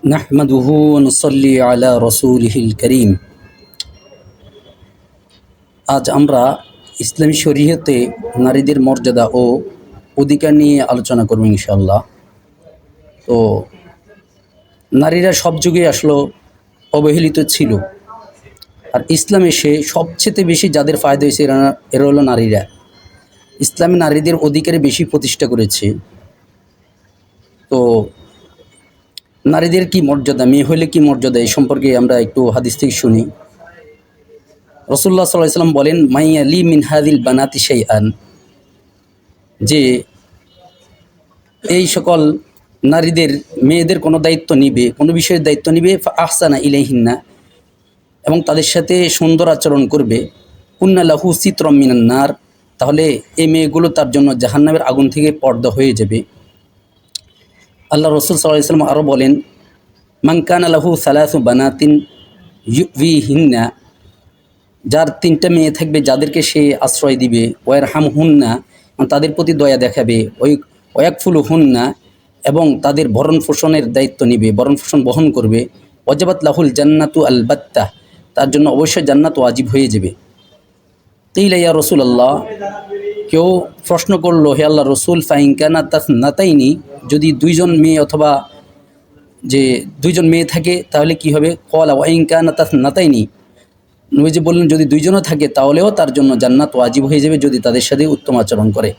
নাহমাদুহু ওয়া নুসাল্লি আলা রাসূলিহিল কারীম। আজ আমরা ইসলামী শরীয়তে নারীদের মর্যাদা ও অধিকার নিয়ে আলোচনা করব ইনশাআল্লাহ। তো নারীরা সব যুগে আসলে অবহেলিত ছিল, আর ইসলাম এসে সবচেয়ে বেশি যাদের ফায়দা হয়েছে এরা হলো নারীরা। ইসলামে নারীদের অধিকারে বেশি প্রতিষ্ঠা করেছে। তো নারীদের কি মর্যাদা, মেয়ে হলে কি মর্যাদা, এই সম্পর্কে আমরা একটু হাদিস থেকে শুনি। রাসূলুল্লাহ সাল্লাল্লাহু আলাইহি ওয়াসাল্লাম বলেন, মাইয়া লি মিন হাযিল বানাতি শাইআন, যে এই সকল নারীদের মেয়েদের কোনো দায়িত্ব নিবে, কোনো বিষয়ের দায়িত্ব নিবে, ফা আহসানা ইলাইহিন্না, এবং তাদের সাথে সুন্দর আচরণ করবে, কুন্না লাহু সিতরাম মিনান নার, তাহলে এই মেয়েগুলো তার জন্য জাহান্নামের আগুন থেকে পর্দা হয়ে যাবে। আল্লাহ রাসূল সাল্লাল্লাহু আলাইহি ওয়াসাল্লাম আরও বলেন, মান কানা লাহু সালাসু বানাতিন ইউভিহিন্না, যার তিনটা মেয়ে থাকবে যাদেরকে সে আশ্রয় দিবে, ওয়ারহাম হুন্না, তাদের প্রতি দয়া দেখাবে, ওয়াকফুলু হুন্না, এবং তাদের ভরণ পোষণের দায়িত্ব নিবে, ভরণ পোষণ বহন করবে, ওয়াজাবাত লাহুল জান্নাতু আলবাত্তা, তার জন্য অবশ্যই জান্নাত ওয়াজিব হয়ে যাবে। কিলা ইয়া রাসূলুল্লাহ, কেউ প্রশ্ন করলো, হে আল্লাহ রসুল, ফাইন কানা তাসনাতাইনি, যদি দুইজন মেয়ে অথবা যে দুইজন মেয়ে থাকে তাহলে কি হবে? ক্বালা ওয়া ইন কানা তাসনাতাইনি, নবীজি বললেন যদি দুইজনও থাকে তাহলেও তার জন্য জান্নাত ওয়াজিব হয়ে যাবে যদি তাদের সাথে উত্তম আচরণ করে।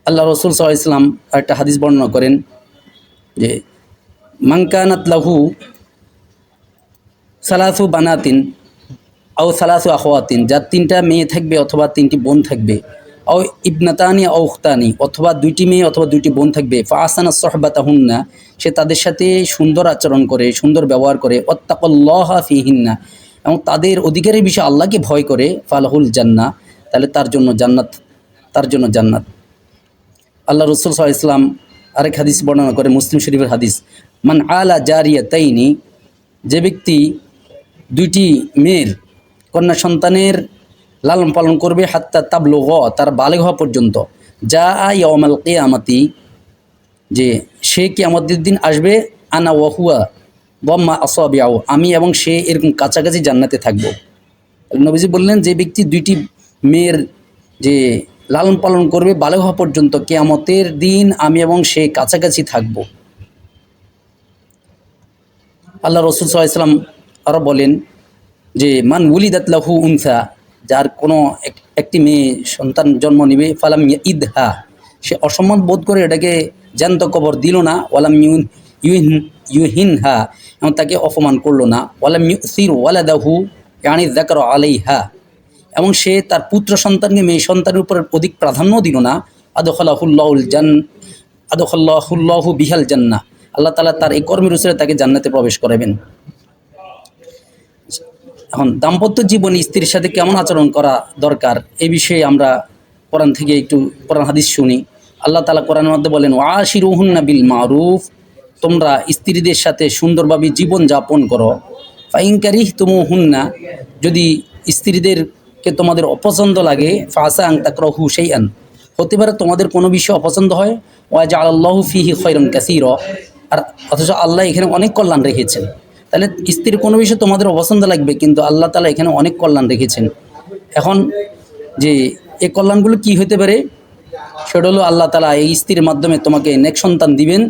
আল্লাহ রসুল সাল্লাল্লাহু আলাইহি ওয়াসাল্লাম একটা হাদিস বর্ণনা করেন যে, মান কানাত লাহু সালাসু বানাতিন আও সালাসু আখওয়াতিন, যার তিনটা মেয়ে থাকবে অথবা তিনটি বোন থাকবে, আও ইবনাতানি আও উখতানি, অথবা দুইটি মেয়ে অথবা দুইটি বোন থাকবে, ফা আহসানা সুহবাতাহুন্না, সে তাদের সাথে সুন্দর আচরণ করে, সুন্দর ব্যবহার করে, ওয়াত্তাকুল্লাহা ফিহিন্না, এবং তাদের অধিকারের বিষয়ে আল্লাহকে ভয় করে, ফালাহুল জান্নাহ, তাহলে তার জন্য জান্নাত, তার জন্য জান্নাত। আল্লাহ রসুল সাল্লাল্লাহু আলাইহি ওয়াসাল্লাম আরেক হাদিস বর্ণনা করে, মুসলিম শরীফের হাদিস, মান আলা জারিয়াতাইনি, যে ব্যক্তি দুইটি মেয়ের কন্যা সন্তানের লালন পালন করবে, হাত্তা তাবলুগ, তার বালেগ হওয়া পর্যন্ত, যা ইয়াউমাল কিয়ামতি, যে সে কিয়ামতের দিন আসবে, আনা ওয়াহুয়া ওয়াম্মা আসাবিআউ, আমি এবং সে এরকম কাছাকাছি জান্নাতে থাকব। নবীজি বললেন, যে ব্যক্তি দুইটি মেয়ের যে লালন পালন করবে বালেগ হওয়া পর্যন্ত, কিয়ামতের দিন আমি এবং সে কাছাকাছি থাকব। আল্লাহ রসুল সাল্লাল্লাহু আলাইহি ওয়াসাল্লাম আরও বলেন যে, মান উলিদাত লাহু উনসা, যার কোনো একটি মেয়ে সন্তান জন্ম নিবে, ফালাম ইদহা, সে অসম্মান বোধ করে এটাকে জ্যান্ত কবর দিল না, ওয়ালাম ইউহিনহা, এবং তাকে অপমান করলো না, ওয়ালাম ইউসির ওয়ালাদাহু ইয়ানি যাকার আলাইহা, এবং সে তার পুত্র সন্তানকে মেয়ে সন্তানের উপর অধিক প্রাধান্য দিল না, আদখাল্লাহুল্লাহু বিহাল জান্নাহ, আল্লাহ তাআলা তার এই কর্মের উসিলায় তাকে জান্নাতে প্রবেশ করাবেন। এখন দাম্পত্য জীবনে স্ত্রীর সাথে কেমন আচরণ করা দরকার, এই বিষয়ে আমরা কোরআন থেকে একটু কোরআন হাদিস শুনি। আল্লাহ তাআলা কোরআনের মধ্যে বলেন, ওয়াশিরুহুন্না বিল মারুফ, তোমরা স্ত্রীদের সাথে সুন্দরভাবে জীবন যাপন করো। ফাইন কারিহতুমুহুন্না, যদি স্ত্রীদেরকে তোমাদের অপছন্দ লাগে, ফাসা আন তাকরাহু শাইআন, হতে পারে তোমাদের কোনো বিষয় অপছন্দ হয়, ওয়া জাআলাল্লাহু ফীহি খায়রান কাসীরা, আর অথচ আল্লাহ এখানে অনেক কল্যাণ রেখেছেন। তাহলে স্ত্রীর কোনো বিষয় তোমাদের অপছন্দ লাগবে, কিন্তু আল্লাহ তাআলা এখানে অনেক কল্যাণ রেখেছেন। এখন যে এই কল্যাণগুলো কি হতে পারে, সেটা হলো আল্লাহ তাআলা এই স্ত্রীর মাধ্যমে তোমাকে নেক সন্তান দিবেন,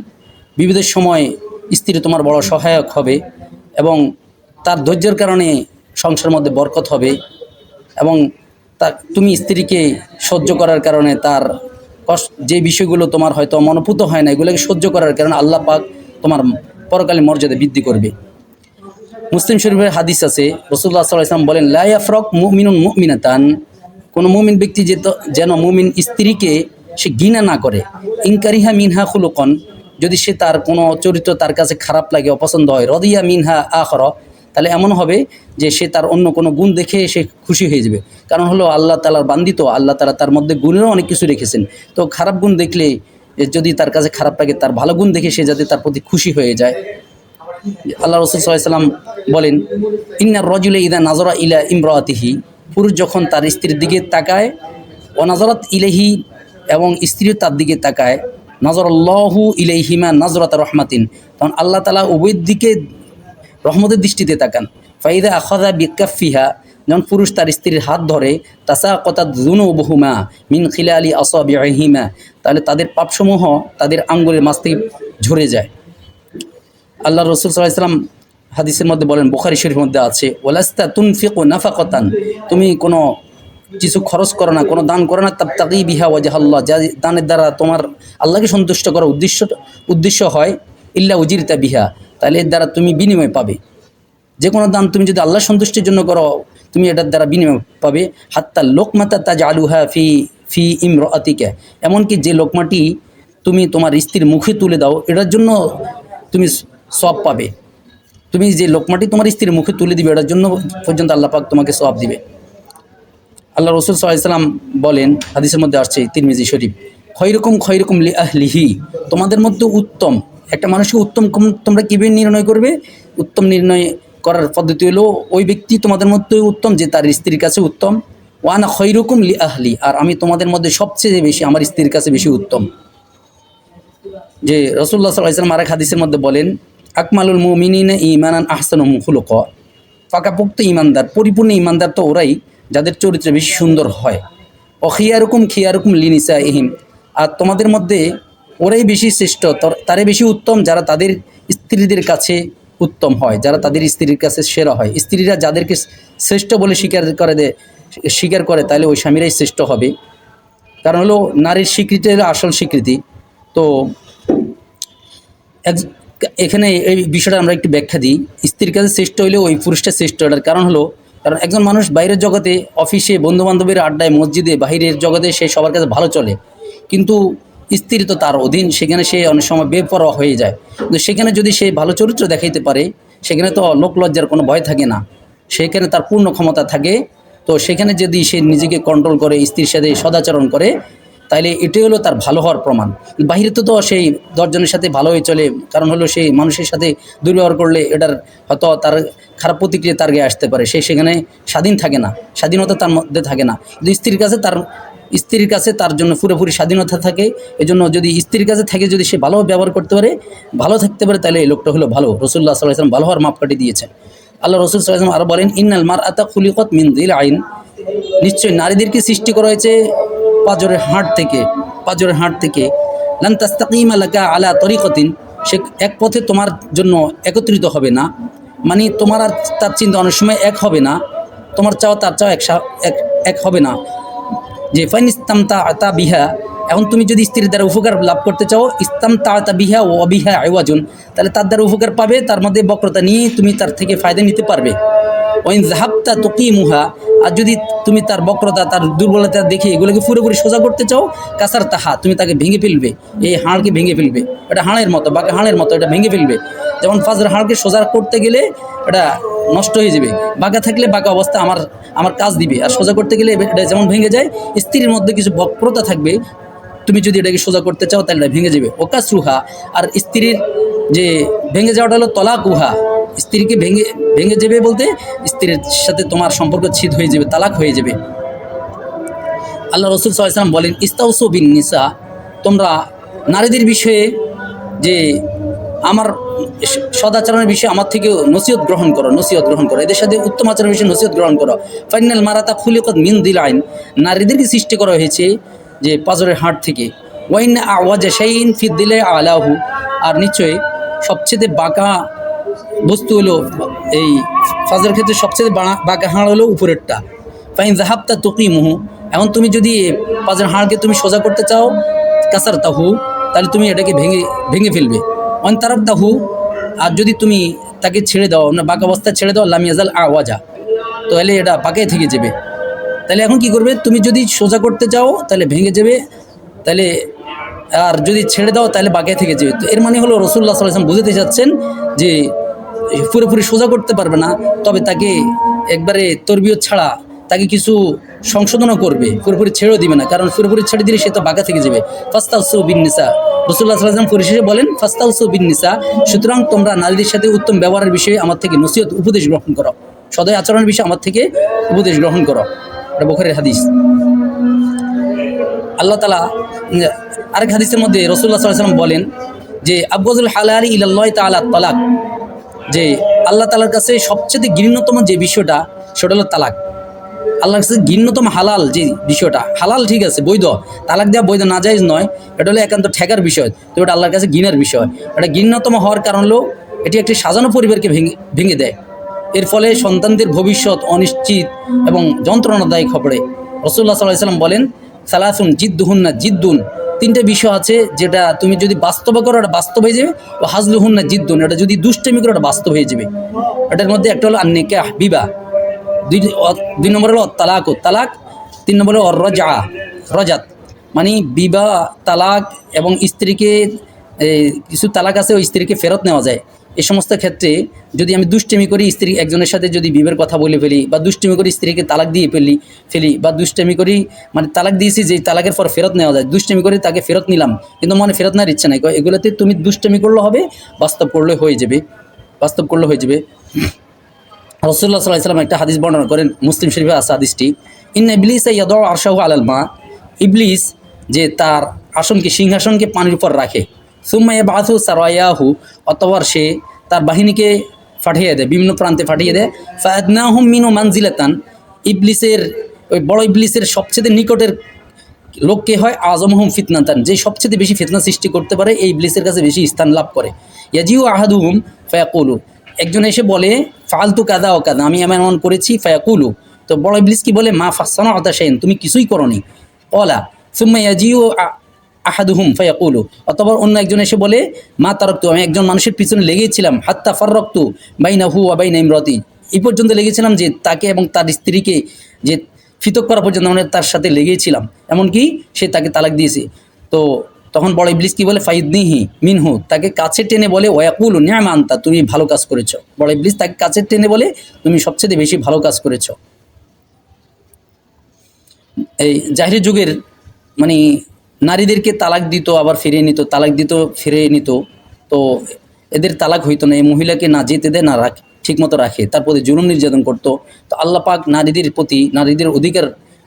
বিপদের সময় স্ত্রী তোমার বড় সহায়ক হবে, এবং তার ধৈর্যের কারণে সংসারের মধ্যে বরকত হবে, এবং তুমি স্ত্রীকে সহ্য করার কারণে তার যে বিষয়গুলো তোমার হয়তো মনোপুত হয় না, এগুলোকে সহ্য করার কারণে আল্লাহ পাক তোমার পরকালে মর্যাদা বৃদ্ধি করবে। মুসলিম শরীফের হাদিস আছে, রাসূলুল্লাহ সাল্লাল্লাহু আলাইহি ওয়াসাল্লাম বলেন, লা ইয়াফরাক মুমিনুন মুমিনাতান, কোনো মুমিন ব্যক্তি যেন মুমিন স্ত্রীকে সে ঘৃণা না করে, ইনকারিহা মিনহা খুলুকন, যদি সে তার কোনো চরিত্র তার কাছে খারাপ লাগে, অপছন্দ হয়, রদিয়া মিনহা আখরা, তাহলে এমন হবে যে সে তার অন্য কোনো গুণ দেখে সে খুশি হয়ে যাবে। কারণ হলো আল্লাহ তাআলার বান্দিত, আল্লাহ তাআলা তার মধ্যে গুণেরও অনেক কিছু রেখেছেন। তো খারাপ গুণ দেখলে যদি তার কাছে খারাপ লাগে, তার ভালো গুণ দেখে সে যাতে তার প্রতি খুশি হয়ে যায়। আল্লাহ রাসূল সাল্লাল্লাহু আলাইহি ওয়াসাল্লাম বলেন, ইন্নার রাজুলা ইযা নাযারা ইলা ইমরাতিহি, পুরুষ যখন তার স্ত্রীর দিকে তাকায়, ওয়া নাযারাত ইলাইহি, এবং স্ত্রীও তার দিকে তাকায়, নাজরাল্লাহু ইলাইহিমা নাজরাত রহমাতিন, তখন আল্লাহ তাআলা উভয়ের দিকে রহমতের দৃষ্টিতে তাকান। ফাইদা আখাযা বিকাফিহা, যখন পুরুষ তার স্ত্রীর হাত ধরে, তাসাকাতাত যুনুবুহুমা মিন খিলালি আসাবিহিমা, তাহলে তাদের পাপসমূহ তাদের আঙ্গুলের মাঝ থেকে ঝরে যায়। আল্লাহ রাসূল সাল্লাল্লাহু আলাইহি ওয়াসাল্লাম হাদিসের মধ্যে বলেন, বুখারী শরীফের মধ্যে আছে, ওয়ালাস্তা তুনফিকু নাফাকাতান, তুমি কোনো কিছু খরচ করো না, কোনো দান করো না, তাবতাগি বিহা ওয়াজহাল্লাহ, যা দানের দ্বারা তোমার আল্লাহকে সন্তুষ্ট করার উদ্দেশ্য হয়, ইল্লা উজিরতা বিহা, তাহলে এর দ্বারা তুমি বিনিময় পাবে। যে কোনো দান তুমি যদি আল্লাহ সন্তুষ্টির জন্য করো, তুমি এটার দ্বারা বিনিময় পাবে। হাত্তা লোকমাতা তাজআলুহা ফি ফি ইমরাতিকা, এমনকি যে লোকমাটি তুমি তোমার স্ত্রীর মুখে তুলে দাও, এটার জন্য তুমি সওয়াব পাবে। তুমি যে লোকমাটি তোমার স্ত্রীর মুখে তুলে দিবে, এটার জন্য পর্যন্ত আল্লাহ পাক তোমাকে সওয়াব দিবে। আল্লাহ রাসূল সাল্লাল্লাহু আলাইহি ওয়াসাল্লাম বলেন, হাদিসের মধ্যে আসছে তিরমিজি শরীফ, খৈরকুম লি আহলিহি, তোমাদের মধ্যে উত্তম একটা মানুষকে উত্তম তোমরা কীভাবে নির্ণয় করবে? উত্তম নির্ণয় করার পদ্ধতি হলো, ওই ব্যক্তি তোমাদের মধ্যে উত্তম যে তার স্ত্রীর কাছে উত্তম। ওয়ানা খৈরকুম লি আহলি, আর আমি তোমাদের মধ্যে সবচেয়ে বেশি আমার স্ত্রীর কাছে বেশি উত্তম। যে রাসূলুল্লাহ সাল্লাল্লাহু আলাইহি ওয়াসাল্লাম আরেক হাদিসের মধ্যে বলেন, আকমালুল মুমিনিনা ঈমানান আহসানুহুম খুলুকা, পাকাপোক্ত ইমানদার, পরিপূর্ণ ইমানদার তো ওরাই যাদের চরিত্র বেশি সুন্দর হয়। খিয়ারুকুম লিনিসাইহিম, আর তোমাদের মধ্যে ওরাই বেশি শ্রেষ্ঠ, তারে বেশি উত্তম যারা তাদের স্ত্রীদের কাছে উত্তম হয়, যারা তাদের স্ত্রীর কাছে সেরা হয়। স্ত্রীরা যাদেরকে শ্রেষ্ঠ বলে স্বীকার করে তাহলে ওই স্বামীরাই শ্রেষ্ঠ হবে। কারণ হলো নারীর স্বীকৃতি হলো আসল স্বীকৃতি। তো এখানে এই বিষয়টা আমরা একটু ব্যাখ্যা দিই। স্ত্রীর কাছে শ্রেষ্ঠ হইলে ওই পুরুষটা শ্রেষ্ঠ, এটার কারণ হলো, কারণ একজন মানুষ বাইরের জগতে, অফিসে, বন্ধুবান্ধবের আড্ডায়, মসজিদে, বাহিরের জগতে সে সবার কাছে ভালো চলে, কিন্তু স্ত্রী তো তার অধীন, সেখানে সে অনেক সময় বেপরোয়া হয়ে যায়। কিন্তু সেখানে যদি সে ভালো চরিত্র দেখাইতে পারে, সেখানে তো লোক লজ্জার কোনো ভয় থাকে না, সেখানে তার পূর্ণ ক্ষমতা থাকে। তো সেখানে যদি সে নিজেকে কন্ট্রোল করে, স্ত্রীর সাথে সদাচরণ করে, তাইলে এটাই হলো তার ভালো হওয়ার প্রমাণ। বাহিরে তো সেই 10 জনের সাথে ভালোই চলে, কারণ হলো সেই মানুষের সাথে দুর্ব্যবহার করলে এটার হয়তো তার খারাপ প্রতিক্রিয়া তার গায়ে আসতে পারে, সে সেখানে স্বাধীন থাকে না, স্বাধীনতা তার মধ্যে থাকে না। কিন্তু স্ত্রীর কাছে তার জন্য পুরোপুরি স্বাধীনতা থাকে। এজন্য যদি স্ত্রীর কাছে থেকে যদি সে ভালো ব্যবহার করতে পারে, ভালো থাকতে পারে, তাহলে এই লোকটা হলো ভালো। রাসূলুল্লাহ সাল্লাল্লাহু আলাইহি ওয়াসাল্লাম ভালো হওয়ার মাপকাঠি দিয়েছেন। আল্লাহ রাসূল সাল্লাল্লাহু আলাইহি ওয়াসাল্লাম আরও বলেন, ইন্নাল মারআতা খুলিকাত মিন যিল আইন, নিশ্চয়ই নারীদেরকে সৃষ্টি করা হয়েছে পাঁজরের হাড় থেকে। লান তাস্তাকিমা লাকা আলা তরিকাতিন, সে এক পথে তোমার জন্য একত্রিত হবে না, মানে তোমার আর তার চিন্তা অনেক সময় এক হবে না, তোমার চাওয়া তার চাওয়া এক হবে না। যে ফাইন ইস্তামতা আতা বিহা, এখন তুমি যদি স্ত্রীর দ্বারা উপকার লাভ করতে চাও, ইস্তামতা আতা বিহা ও অবিহা আইওয়াজুন, তাহলে তার দ্বারা উপকার পাবে, তার মধ্যে বক্রতা নিয়ে তুমি তার থেকে ফায়দা নিতে পারবে। ওয়াইন যাহাবতা তুকিমুহা, আর যদি তুমি তার বক্রতা, তার দুর্বলতা দেখে এগুলোকে পুরোপুরি সোজা করতে চাও, কাসার তাহা, তুমি তাকে ভেঙে ফেলবে, এই হাড়কে ভেঙে ফেলবে। এটা হাড়ের মতো, বাঁকা হাড়ের মতো, এটা ভেঙে ফেলবে। যেমন ফাজর হাড়কে সোজা করতে গেলে এটা নষ্ট হয়ে যাবে, বাঁকা থাকলে বাঁকা অবস্থা আমার কাজ দিবে, আর সোজা করতে গেলে এটা যেমন ভেঙে যায়, স্ত্রীর মধ্যে কিছু বক্রতা থাকবে, তুমি যদি এটাকে সোজা করতে চাও তাহলে এটা ভেঙে যাবে। ওকাসরুহা, আর স্ত্রীর যে ভেঙে যাওয়াটা হলো তলাকুহা, স্ত্রীকে ভেঙে যাবে বলতে স্ত্রীর সাথে তোমার সম্পর্ক ছিদ হয়ে যাবে, তালাক হয়ে যাবে। আল্লাহ রাসূল সাল্লাল্লাহু আলাইহি ওয়াসাল্লাম বলেন, ইস্তাউসু বিন নিসা, তোমরা নারীদের বিষয়ে যে আমার সদাচরণের বিষয়ে আমার থেকে নসিহত গ্রহণ করো, এদের সাথে উত্তম আচরণের বিষয়ে নসিহত গ্রহণ করো। ফাইনাল মারাতা খুলিকাত মিন যিল আইন, নারীদেরকে সৃষ্টি করা হয়েছে যে পাঁজরের হাড় থেকে। ওয়াইন আওয়াজা শাইইন ফি দিলে আলাহু, আর নিশ্চয়ই সবচেয়ে বাঁকা বস্তু হলো এই ফাজরের ক্ষেত্রে সবচেয়ে বাঁকা হাড় হলো উপরেরটা। ফাইন যাহাবতা তুকিমুহু, এখন তুমি যদি পাঁজরের হাড়কে তুমি সোজা করতে চাও, কাসার তাহু, তাহলে তুমি এটাকে ভেঙে ফেলবে। ওয়ান তারাক তাহু, আর যদি তুমি তাকে ছেড়ে দাও, না বাঁকা অবস্থায় ছেড়ে দাও, লাম ইয়াজাল আওয়াজা, তাহলে এটা বাঁকাই থেকে যাবে। তাহলে এখন কি করবে, তুমি যদি সোজা করতে চাও তাহলে ভেঙে যাবে, তাহলে আর যদি ছেড়ে দাও তাহলে বাঁকাই থেকে যাবে। তো এর মানে হলো রাসূলুল্লাহ সাল্লাল্লাহু আলাইহি ওয়াসাল্লাম বুঝাতে চাচ্ছেন যে পুরোপুরি সোজা করতে পারবে না, তবে তাকে একবারে তরবিয়ত ছাড়া তাকে কিছু সংশোধনও করবে, পুরোপুরি ছেড়েও দিবে না, কারণ পুরোপুরি ছেড়ে দিলে সে তো বাঁকা থেকে যাবে। ফাস্তাউসু বিন নিসা, রাসূলুল্লাহ সাল্লাল্লাহু আলাইহি ওয়াসাল্লাম পরিশেষে বলেন, ফাস্তাউসু বিন নিসা, সুতরাং তোমরা নারীদের সাথে উত্তম ব্যবহারের বিষয়ে আমার থেকে নসিহত উপদেশ গ্রহণ করো, সদয় আচরণের বিষয়ে আমার থেকে উপদেশ গ্রহণ করো। এটা বুখারীর হাদিস। আল্লাহ তাআলা আরেক হাদিসের মধ্যে রাসূলুল্লাহ সাল্লাল্লাহু আলাইহি ওয়াসাল্লাম বলেন যে আবগাযুল হালালি ইলাল্লাহি তাআলা তালাক, যে আল্লাহ তাআলার কাছে সবচেয়ে ঘৃণ্যতম যে বিষয়টা সেটা হলো তালাক। আল্লাহর কাছে ঘৃণ্যতম হালাল যে বিষয়টা, হালাল ঠিক আছে বৈধ, তালাক দেওয়া বৈধ নাজায়েজ নয়, এটা হলো একান্ত ঠেকার বিষয়, তো এটা আল্লাহর কাছে ঘৃণার বিষয়। এটা ঘৃণ্যতম হওয়ার কারণ হলো এটি একটি সাজানো পরিবারকে ভেঙে দেয়, এর ফলে সন্তানদের ভবিষ্যৎ অনিশ্চিত এবং যন্ত্রণাদায়ক হবে। রাসূলুল্লাহ সাল্লাল্লাহু আলাইহি ওয়াসাল্লাম বলেন সালাসুন জিদ্দুহুন্না জিদ্দুন, তিনটে বিষয় আছে যেটা তুমি যদি বাস্তব করো এটা বাস্তব হয়ে যাবে, ও হাজলুহুন্না জিদ্দুন, এটা যদি দুষ্টামি করো এটা বাস্তব হয়ে যাবে। এটার মধ্যে একটা হলো আন-নিকাহ বিবাহ, দুই নম্বর হলো তালাক তালাক, তিন নম্বর হলো রজাত মানে বিবাহ তালাক, এবং স্ত্রীকে কিছু তালাক আছে ওই স্ত্রীকে ফেরত নেওয়া যায়। এই সমস্ত ক্ষেত্রে যদি আমি দুষ্টামি করি, স্ত্রী একজনের সাথে যদি বিবাহের কথা বলে ফেলি, বা দুষ্টামি করি স্ত্রীকে তালাক দিয়ে ফেলি, বা দুষ্টামি করি মানে তালাক দিয়েছি যে তালাকের পর ফেরত নেওয়া যায়, দুষ্টামি করে তাকে ফেরত নিলাম কিন্তু মনে ফেরত নেওয়ার ইচ্ছা নাই, এগুলোতে তুমি দুষ্টামি করলে হবে, বাস্তব করলে হয়ে যাবে। রাসূলুল্লাহ সাল্লাল্লাহু আলাইহি ওয়াসাল্লাম একটা হাদিস বর্ণনা করেন, মুসলিম শরীফে আছে হাদিসটি, ইন্না ইবলিসা ইয়াদউ আরশাহু আলাল মা, ইবলিস যে তার সিংহাসনকে পানির উপর রাখে, সুম্মা ইয়াবআসু সারায়াহু, অতঃপর সে তার বাহিনীকে পাঠিয়ে দেয়, বিভিন্ন প্রান্তে পাঠিয়ে দেয়, ফাআদনাহুম মিনহু মানজিলাতান, ইবলিসের ওই বড় ইবলিসের সবচেয়ে নিকটের লোককে হয় আযমহুম ফিতনাতান, যে সবচেয়ে বেশি ফিতনা সৃষ্টি করতে পারে এই ইবলিসের কাছে বেশি স্থান লাভ করে। ইয়াজিউ আহাদুহুম ফায়াকুলু, একজন এসে বলে ফালতু কাদা ও কাদা, আমি এমন করেছি, ফায়াকুলু, তো বড় ইবলিস কি বলে মা ফাসসানাতা শাইআন, তুমি কিছুই করনি। ক্বালা সুম্মা ইয়াজিউ আহাদুহুম ফায়াকুলু, অতঃপর অন্য একজন এসে বলে মা তারাকতু, আমি একজন মানুষের পিছনে লেগেছিলাম, হাত্তা ফাররাকতু বাইনাহু ওয়া বাইনা ইমরাতি, এই পর্যন্ত লেগেছিলাম যে তাকে এবং তার স্ত্রীকে যে পৃথক করা পর্যন্ত মানে তার সাথে লেগেছিলাম, এমনকি সে তাকে তালাক দিয়েছে। তো তখন বড় ইবলিস কি বলে ফাইদনিহি মিনহু, তাকে কাছে টেনে বলে ওয়াকুলু নি'মা আনতা, তুমি ভালো কাজ করেছো। বড় ইবলিস তাকে কাছে টেনে বলে তুমি সবচেয়ে বেশি ভালো কাজ করেছো। এই জাহিরি যুগের মানে নারীদেরকে তালাক দিত আবার ফিরিয়ে নিত, তালাক দিত ফিরিয়ে নিত, তো এদের তালাক হইতো না, এই মহিলাকে না যেতে দেয় না ঠিকমতো রাখে, তার প্রতি জুলুম নির্যাতন করতো। তো আল্লাহ পাক নারীদের প্রতি নারীদের অধিকার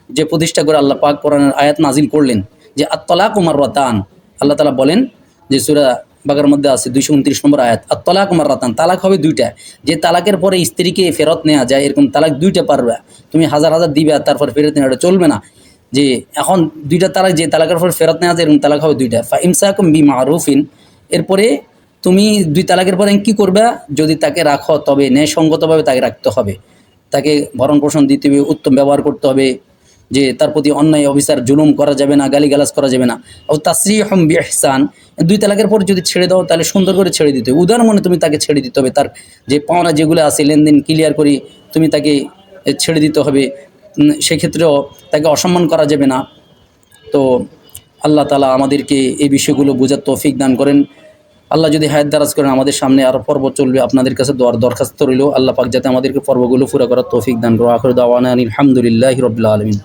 যে প্রতিষ্ঠা করে আল্লাহ পাক কোরআনের আয়াত নাজিল করলেন যে আত-তালাকু মাররাতান, আল্লাহ তাআলা বলেন যে সূরা বাকারার মধ্যে আছে 229 নম্বর আয়াত, আত-তালাকু মাররাতান, তালাক হবে দুইটা, যে তালাকের পরে স্ত্রীকে ফেরত নেওয়া যায় এরকম তালাক দুইটা পারবে, তুমি হাজার হাজার দিবে আর তারপর ফেরত নেওয়া, এটা চলবে না। যে এখন দুইটা তালাক, যে তালাকের পর ফেরত নেওয়া যায় এরকম তালাক হবে দুইটা। ফা ইমসাকুম বিমারুফিন, এরপরে তুমি দুই তালাকের পরে কী করবে, যদি তাকে রাখো তবে ন্যায়সঙ্গতভাবে তাকে রাখতে হবে, তাকে ভরণ পোষণ দিতে হবে, উত্তম ব্যবহার করতে হবে, যে তার প্রতি অন্যায় অবিচার জুলুম করা যাবে না, গালিগালাজ করা যাবে না। ও তাসরিহুম বিইহসান, দুই তালাকের পর যদি ছেড়ে দাও তাহলে সুন্দর করে ছেড়ে দিতে হবে, উদার মনে তুমি তাকে ছেড়ে দিতে হবে, তার যে পাওনা যেগুলো আছে লেনদেন ক্লিয়ার করে তুমি তাকে ছেড়ে দিতে হবে, সেক্ষেত্রেও তাকে অসম্মান করা যাবে না। তো আল্লাহ তাআলা আমাদেরকে এই বিষয়গুলো বোঝার তৌফিক দান করেন। আল্লাহ যদি হায়াত দারাজ করেন, আমাদের সামনে আরও পর্ব চলবে, আপনাদের কাছে দরখাস্ত রইল আল্লাহ পাক যাতে আমাদেরকে পর্বগুলো পুরো করার তৌফিক দান করো। আখিরু দাওয়ানা আলহামদুলিল্লাহি রাব্বিল আলামিন।